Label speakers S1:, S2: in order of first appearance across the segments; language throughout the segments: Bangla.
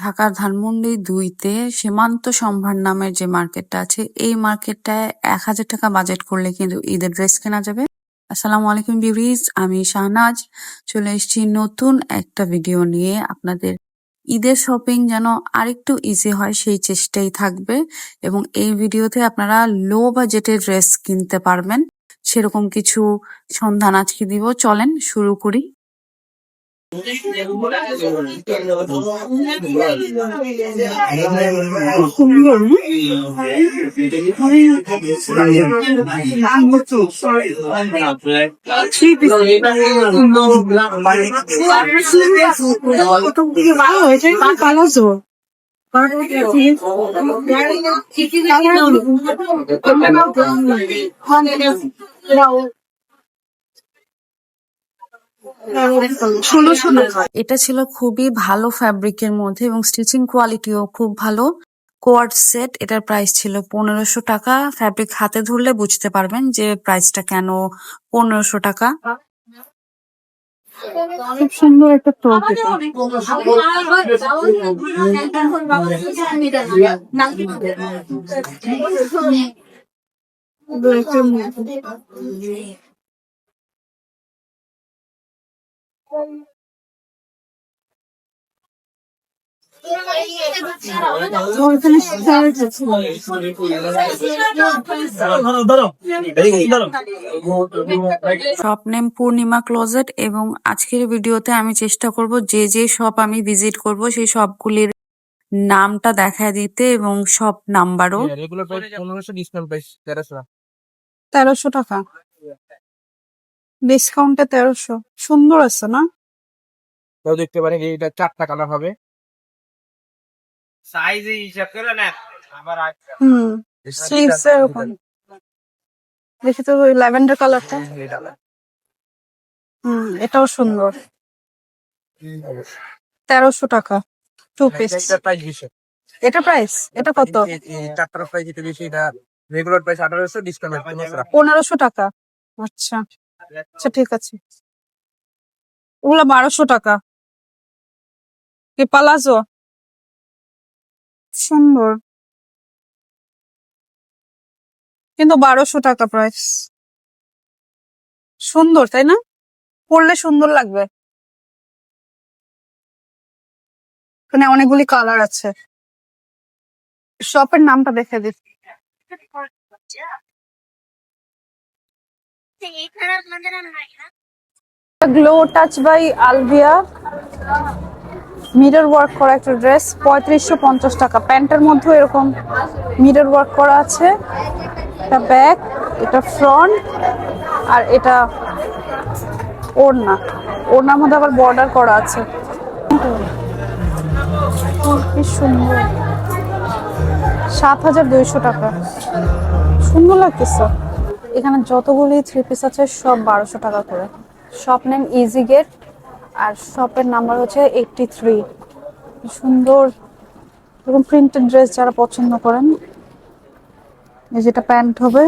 S1: ঢাকার ধানমন্ডি ২-তে সীমান্ত সম্ভার নামের যে মার্কেটটা আছে, এই মার্কেটটায় ১,০০০ টাকা বাজেট করলে কিন্তু ঈদের ড্রেস কেনা যাবে। আসসালামু আলাইকুম ভিউয়ার্স, আমি শাহনাজ চলে এসেছি নতুন একটা ভিডিও নিয়ে। আপনাদের ঈদের শপিং যেন আরেকটু ইজি হয় সেই চেষ্টাই থাকবে এবং এই ভিডিওতে আপনারা লো বাজেটের ড্রেস কিনতে পারবেন সেরকম কিছু সন্ধান আজকে দিব। চলেন শুরু করি। এটা ছিল খুবই ভালো ফ্যাব্রিকের মধ্যে এবং স্টিচিং কোয়ালিটিও খুব ভালো। কোয়ার্ড সেট, এটার প্রাইস ছিল ১৫০০ টাকা। ফ্যাব্রিক হাতে ধরলে বুঝতে পারবেন যে প্রাইসটা কেন ১৫০০ টাকা।
S2: খুব সুন্দর একটা টপ
S1: শপ নেম পূর্ণিমা ক্লোজেট এবং আজকের ভিডিওতে আমি চেষ্টা করব যে যে শপ আমি ভিজিট করব সেই সবগুলির নামটা দেখায় দিতে এবং সব নাম্বারও।
S3: Regular price 1500, discount price 1300।
S2: ১৩০০ টাকা, ডিসকাউন্টে ১৩০০। সুন্দর আছে না?
S3: তাও দেখতে পারেন এটা 4টা কালার হবে। সাইজ হিসাব করে না আবার
S2: স্লিভস এরকম দেখি তো, ওই ল্যাভেন্ডার কালারটা। এটাও সুন্দর। ১৩০০ টাকা, 2 পিস।
S3: এটা প্রাইস বেশি।
S2: এটা প্রাইস, এটা কত?
S3: 4টার প্রাইস একটু বেশি। এটা রেগুলার প্রাইস 1800, ডিসকাউন্ট
S2: ১৫০০ টাকা। আচ্ছা আচ্ছা, ঠিক আছে। ওগুলো ১২০০ টাকা। কি পালাজো? সুন্দর, কিন্তু ১২০০ টাকা প্রাইস। সুন্দর তাই না? পরলে সুন্দর লাগবে। এখানে অনেকগুলি কালার আছে। শপের নামটা দেখে দিই। Glow touch by Alvia, mirror work করা একটা ড্রেস, ৩৫৫০ টাকা। প্যান্টের মধ্যে এরকম মিরর ওয়ার্ক করা আছে। এটা ব্যাক, এটা ফ্রন্ট, আর এটা ওড়না। ওড়নার মধ্যে আবার বর্ডার করা আছে। কি সুন্দর, ৭,২০০ টাকা। সুন্দর লাগতেছে। এখানে যতগুলি 3 পিস আছে সব ১২০০ টাকা করে। শপ নেম ইজি গেট আর শপের নাম্বার হচ্ছে 83। সুন্দর এরকম প্রিন্টেড ড্রেস যারা পছন্দ করেন, এই যেটা প্যান্ট হবে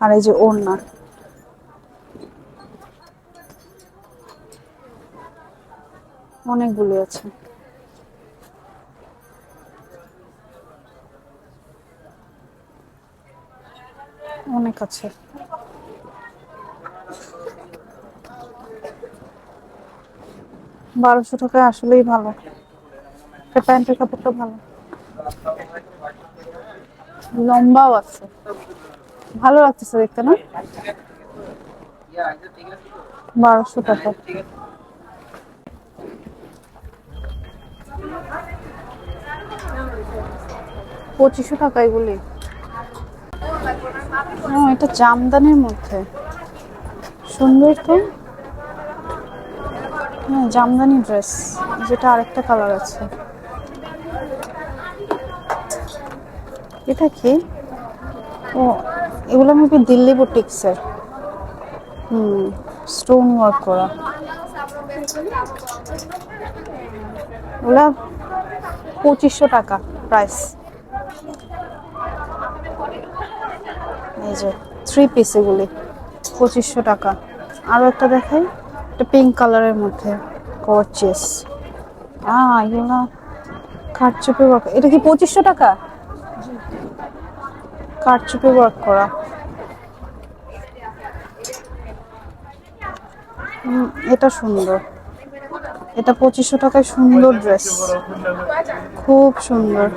S2: আর এই যে ওড়না। অনেকগুলি আছে। অনেক আছে। বারোশো টাকায় আসলেই ভালো। প্যান্টের কাপড়টা ভালো, লম্বাও আছে, ভালো লাগতেছে দেখতে না? ১২০০ টাকা। পঁচিশশো টাকা এগুলি। এটা জামদানির মধ্যে সুন্দর তো। হ্যাঁ, জামদানি ড্রেস, যেটা আরেকটা কালার আছে। এটা কি? ও, এগুলো মেবি দিল্লি বুটিক্সের। স্টোন ওয়ার্ক করা। ওগুলা ২৫০০ টাকা প্রাইস। এই যে 3 পিস এগুলি ২৫০০ টাকা। আরো একটা দেখাই, এটা পিঙ্ক কালারের মধ্যে গর্জিয়াস। এগুলা কারচুপি ওয়ার্ক, এটা কি 2500 টাকা? কারচুপি ওয়ার্ক করা। এটা সুন্দর, এটা 2500 টাকায় সুন্দর ড্রেস, খুব সুন্দর,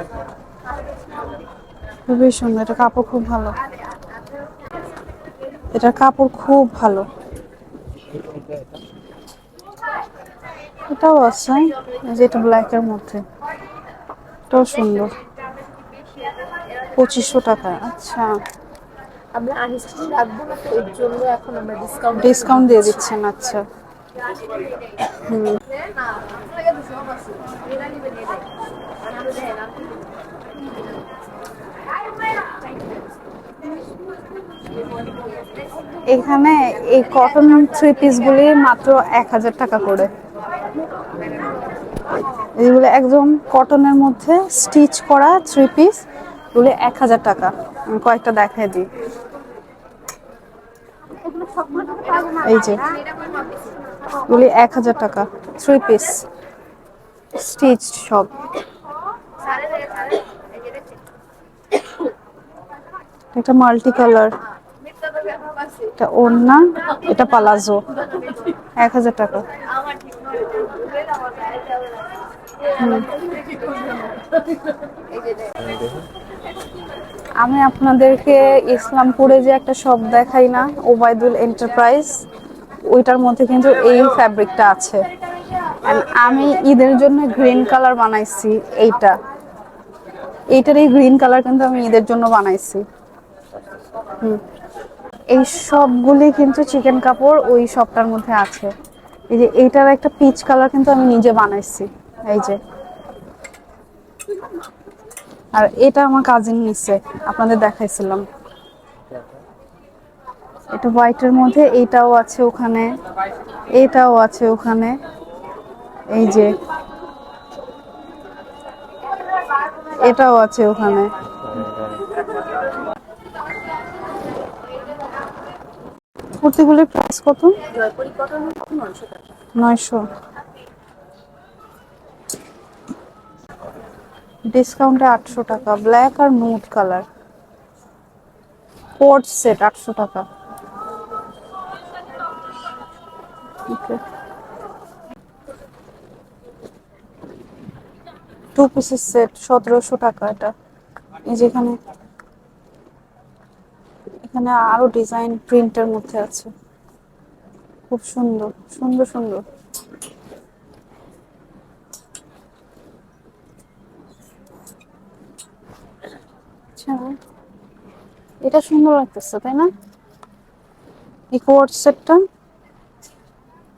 S2: খুবই সুন্দর। এটা কাপড় খুব ভালো, এটার কাপড় খুব ভালো। এটাও আছে, এই যে এটা ব্ল্যাকের মধ্যে, এটাও সুন্দর, 2500 টাকা। আচ্ছা,
S4: আমরা আনস্টিচ রাখবো না তো, এর জন্য এখন আমরা
S2: ডিসকাউন্ট দিয়ে দিচ্ছেন। আচ্ছা, এখানে এই কটন থ্রি পিস গুলি মাত্র 1000 টাকা করে। এগুলো একদম কটনের মধ্যে স্টিচ করা থ্রি পিস, এগুলো 1000 টাকা। আমি কয়েকটা দেখাই দিই। এই যে এগুলি 1000 টাকা, থ্রি পিস স্টিচ সব। এটা মাল্টি কালার, এটা ওড়না, এটা পালাজো, 1000 টাকা। আমি আপনাদেরকে ইসলামপুরে যে একটা শপ দেখাই না, ওবায়দুল এন্টারপ্রাইজ, ওইটার মধ্যে কিন্তু এই ফ্যাব্রিকটা আছে। And আমি ঈদের জন্য গ্রিন কালার বানাইছি, এইটারই গ্রিন কালার কিন্তু আমি ঈদের জন্য বানাইছি। এই সবগুলি কিন্তু চিকেন কাপড় ওই শপটার মধ্যে আছে। এই যে এইটার একটা পিচ কালার কিন্তু আমি নিজে বানাইছি, এই যে। আর এটা আমার কাজিন নিছে, আপনাদের দেখাইছিলাম। এটা হোয়াইটের মধ্যে, এইটাও আছে ওখানে, এইটাও আছে ওখানে, এই যে এটাও আছে ওখানে। কুর্তিগুলির প্রাইস কত? 900। ডিসকাউন্টে 800 টাকা, ব্ল্যাক আর নুড কালার, কোট সেট 800 টাকা। টু পিসের সেট 1700 টাকা। এটা এই যেখানে, এখানে আরো ডিজাইন প্রিন্টের মধ্যে আছে, খুব সুন্দর সুন্দর সুন্দর। আচ্ছা, এটা সুন্দর লাগতেছে তাই না? এই কোট সেটটা,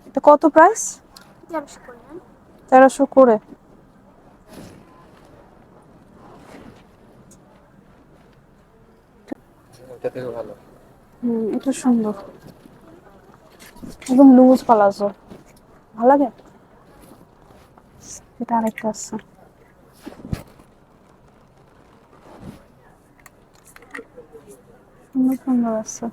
S2: এটা কত প্রাইস? 1300 করে। এটা সুন্দর, একদম লুজ পালাজো, ভালো লাগে। এটা আরেকটা আছে, সুন্দর সুন্দর আছে।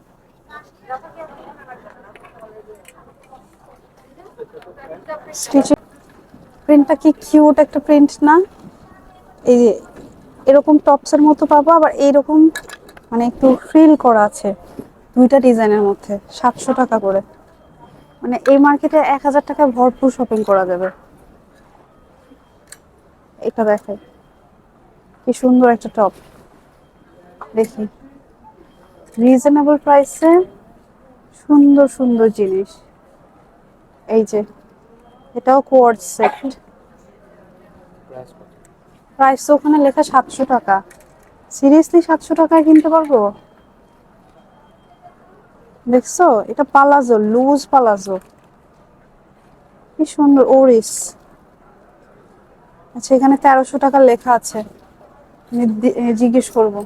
S2: স্টিচের প্রিন্টটা কি কিউট একটা প্রিন্ট না? এই যে এরকম টপসের মতো পাবো, আবার এইরকম মানে একটু ফ্রিল করা আছে, দুইটা ডিজাইনের মধ্যে 700 টাকা করে। মানে এই মার্কেটে 1000 টাকায় ভরপুর শপিং করা যাবে। এটা দেখেন কি সুন্দর একটা টপ, দেখি রিজনেবল প্রাইসে সুন্দর সুন্দর জিনিস। এই যে এটাও কোয়ার্ড সেট, প্রাইস তো ওখানে লেখা 700 টাকা। সিরিয়াসলি 700 টাকায় কিনতে পারবো? দেখছো, এটা পালাজো, লুজ পালাজো, কি সুন্দর ওরিস। আচ্ছা, এখানে 1300 টাকা লেখা আছে, আমি জিজ্ঞেস করবো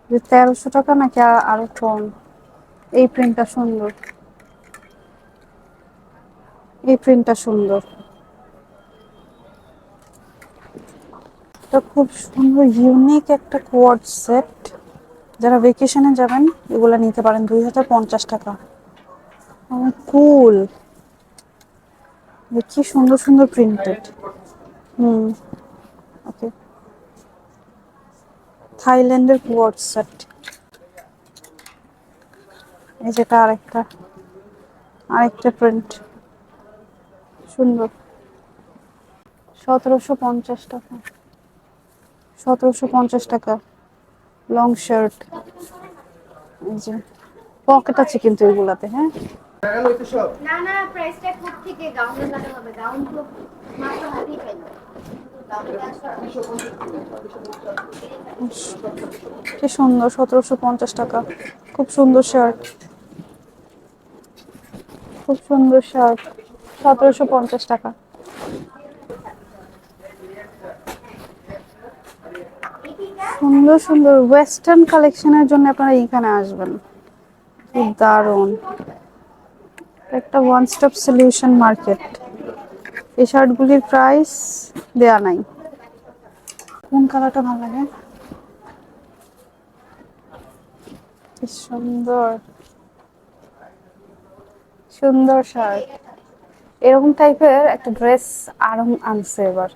S2: যে 1300 টাকা নাকি আরো কম। এই প্রিন্টটা সুন্দর, এই প্রিন্টটা সুন্দর, এটা খুব সুন্দর ইউনিক একটা কোয়ার্ড সেট। যারা ভেকেশনে যাবেন এগুলা নিতে পারেন, 2050 টাকা। কুল, কি সুন্দর সুন্দর প্রিন্টেড। হুম, ওকে। থাইল্যান্ডের কোয়ার্ড সেট। এই যেটা আরেকটা আরেকটা প্রিন্ট, সুন্দর। 1750 টাকা, 1750 টাকা লং শার্ট। এই যে পকেট আছে কিন্তু এগুলাতে, হ্যাঁ।
S4: না না প্রাইসটা খুব থেকে গাউন লাগাতে হবে, গাউন তো মাত্র হাতেই পাই।
S2: কি সুন্দর, 1750 টাকা। খুব সুন্দর শার্ট, খুব সুন্দর শার্ট, 1750 টাকা। সুন্দর সুন্দর ওয়েস্টার্ন কালেকশনের জন্য আপনারা এখানে আসবেন, কি দারুণ একটা ওয়ান স্টপ সলিউশন মার্কেট। এই শার্টগুলির প্রাইস দেয়া নাই। কোন কালারটা ভালো লাগে? কি সুন্দর সুন্দর শার্ট। এরকম টাইপের একটা ড্রেস আরং আনছে এবার,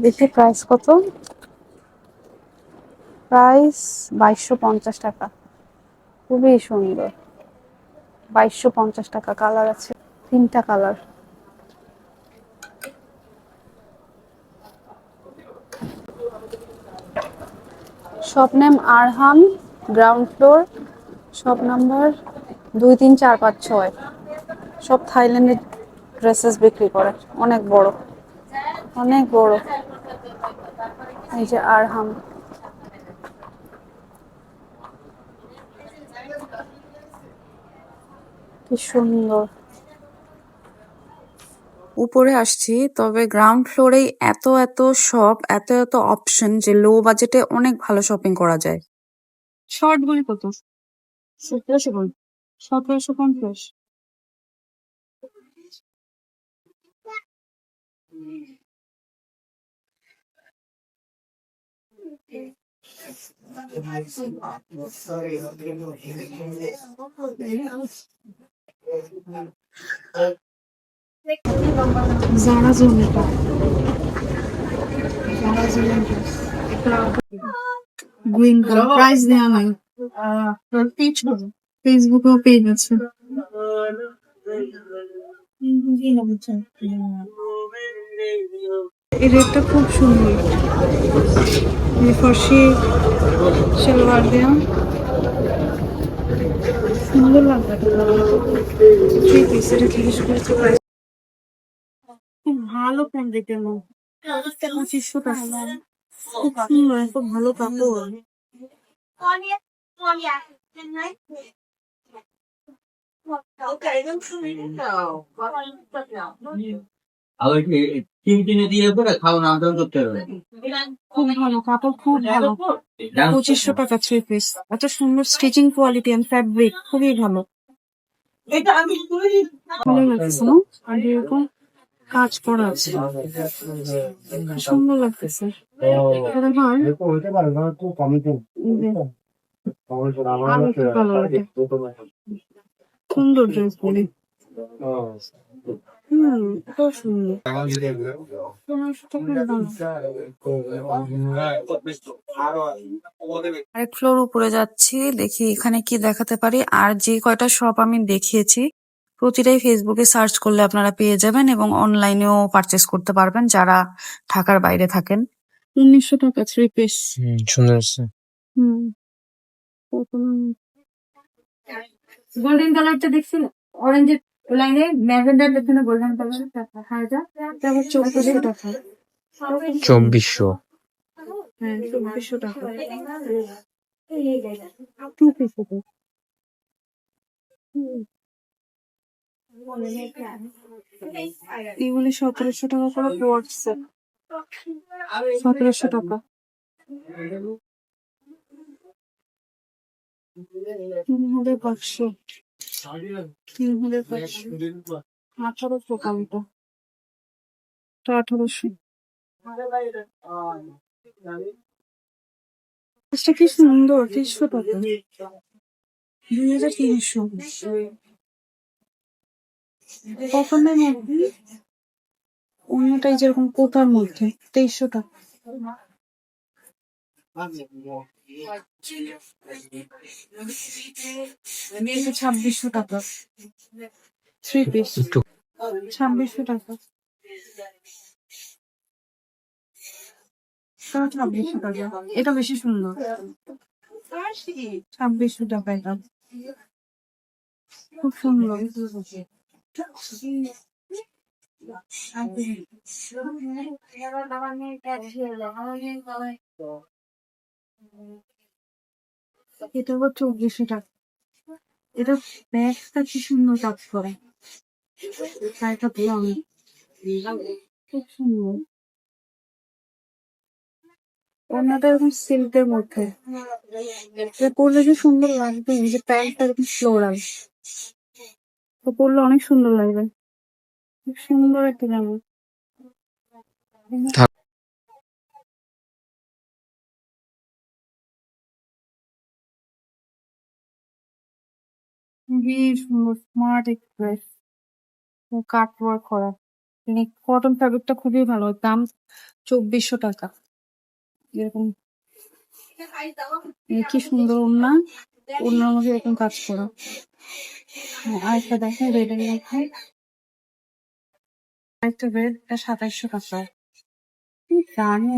S2: দেখি প্রাইস কত। প্রাইস 2250 টাকা, খুবই সুন্দর। 2250 টাকা। কালার আছে 3টা কালার। শপ নেম আরহাম, গ্রাউন্ড ফ্লোর, শপ নাম্বার 23456। সব থাইল্যান্ডের ড্রেসেস বিক্রি করে, অনেক বড়, অনেক বড়। এই যে আরহাম। কি সুন্দর।
S1: উপরে আসছি, তবে গ্রাউন্ড ফ্লোরেই এত এত শপ, এত এত অপশন যে লো বাজেটে অনেক ভালো শপিং করা যায়। শর্ট গুলি কত? 1750। জারা জোনেটা, জারা জোনেটা গ্রিন কালার, প্রাইস দেওয়া নাই। ফেসবুকেও পেজ আছে। এই রেটটা খুব সুন্দর, ফর্সি সালোয়ার দেওয়া, সুন্দর লাগবে। থ্রি পিস, এটা 30 করে। খুব ভালো কোয়ান্টিটি এলো, 2500 টাকা। খুব সুন্দর, খুব ভালো কাপড়। খুব ভালো কাপড়, খুব ভালো। 2500 টাকা থ্রি পিস, এত সুন্দর স্টিচিং কোয়ালিটি এন্ড ফ্যাব্রিক, খুবই ভালো। ভালো লাগছে না? আর এরকম কাজ করা আছে, সুন্দর লাগতেছে। এটা ভাই আরো একটু ভালো লাগে। সুন্দর ড্রেস গুলি, খুব সুন্দর। 1500 টাকার দাম। আরেক ফ্লোর উপরে যাচ্ছি, দেখি এখানে কি দেখাতে পারি। আর যে কয়টা শপ আমি দেখিয়েছি প্রতিটাই ফেসবুকে সার্চ করলে আপনারা পেয়ে যাবেন এবং অনলাইনেও পারচেস করতে পারবেন যারা ঢাকার বাইরে থাকেন। 1900 টাকা থ্রি পিস।
S3: সুন্দর আছে।
S1: গোল্ডেন কালারটা দেখছিল, অরেঞ্জের লাইনে ম্যাজেন্ডার পেছনে গোল্ডেন কালার।
S2: 2400 টাকা।
S3: 2400।
S2: হ্যাঁ, 2400 টাকা। টু পিস এটা। এগুলি 1700 টাকা করে পড়ছে। 1700 টাকা। তিন হাজার 500। 1800 কাউন্টার, 1800। এটা কি সুন্দর, 300 টাকা। 2300। কটনের মধ্যে অন্যটাই যেরকম কোটার মধ্যে 2300 টাকা। এটা 2600 টাকা 3 পিস, 2600 টাকা। 2600 টাকা, এটা বেশি সুন্দর। 2600 টাকা, এটা খুব সুন্দর। এটা হলো 2400 টাকা। এটা ব্যাগটা কি সুন্দর কাজ করে, শাড়িটা ব্লাউজ খুব সুন্দর। ওনাটা এরকম সিল্কের মধ্যে, এটা পরলে যে সুন্দর লাগবে, এই যে প্যান্টটা এরকম ফ্লোরাল, তো পরলে অনেক সুন্দর লাগবে। খুব সুন্দর একটা জামা। খুবই সুন্দর, স্মার্ট এক্সপ্রেস, কাট ওয়ার্ক করা, মানে কটন ফ্যাব্রিকটা খুবই ভালো। দাম 2400 টাকা। এরকম কি সুন্দর ওড়না, ওড়নার মধ্যে এরকম কাজ করা। আরেকটা দেখেন রেড এর মধ্যে, আরেকটা রেড, এটা 2700 টাকা। কি দারুণ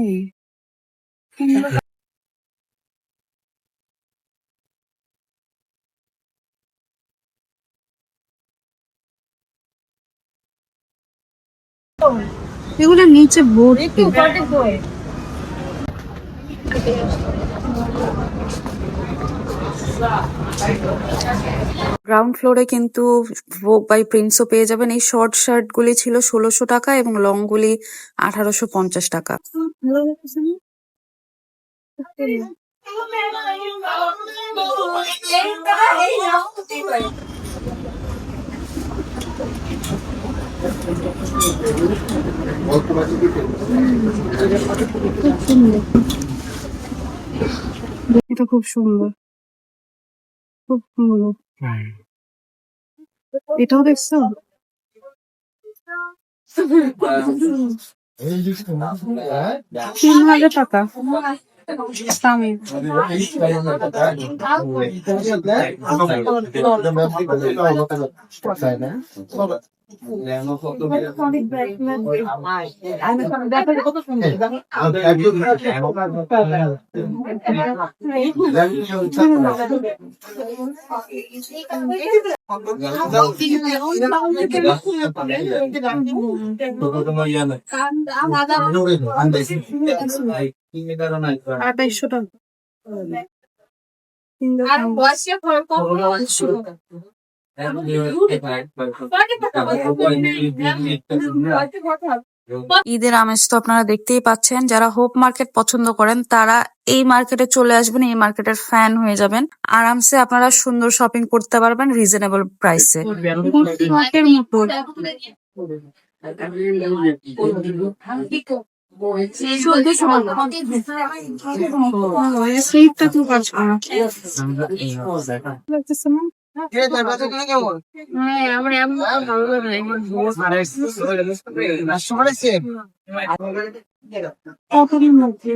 S2: সুন্দর। এগুলো নিচে ভর্তি।
S1: গ্রাউন্ড ফ্লোরে কিন্তু ভোগ বাই প্রিন্সও পেয়ে যাবেন। এই শর্ট শার্ট গুলি ছিল 1600 টাকা এবং লং গুলি 1850 টাকা।
S2: ভালো লাগতেছে না? খুব সুন্দর, এটা খুব সুন্দর, খুব সুন্দর। এটাও দেখছো? 3000 টাকা দামি। আড়াইশো টাকা।
S1: ঈদের আমেজ তো আপনারা দেখতেই পাচ্ছেন। যারা হোপ মার্কেট পছন্দ করেন তারা এই মার্কেটে চলে আসবেন, এই মার্কেটের ফ্যান হয়ে যাবেন। আরামসে আপনারা সুন্দর শপিং করতে পারবেন রিজনেবল প্রাইসে।
S2: শখের মতো সেইটা তো কাজ করা লাগতেছে না? কটনের মধ্যে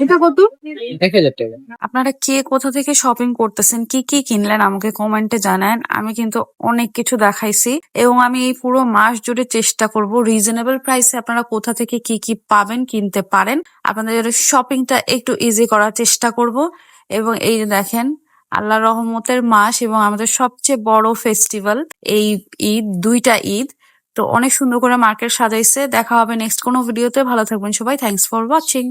S2: এটা কত?
S3: 1000 টাকা।
S1: আপনারা কে কোথা থেকে শপিং করতেছেন, কি কি কিনলেন আমাকে কমেন্টে জানান। আমি কিন্তু অনেক কিছু দেখাইছি এবং আমি এই পুরো মাস জুড়ে চেষ্টা করব রিজনেবল প্রাইসে আপনারা কোথা থেকে কি কি পাবেন, কিনতে পারেন, আপনাদের শপিংটা একটু ইজি করার চেষ্টা করব। এবং এই যে দেখেন, আল্লাহর রহমতের মাস এবং আমাদের সবচেয়ে বড় ফেস্টিভ্যাল এই ঈদ, দুইটা ঈদ। তো অনেক সুন্দর করে মার্কেট সাজাইছে। দেখা হবে নেক্সট কোনো ভিডিওতে। ভালো থাকবেন সবাই। Thanks for watching.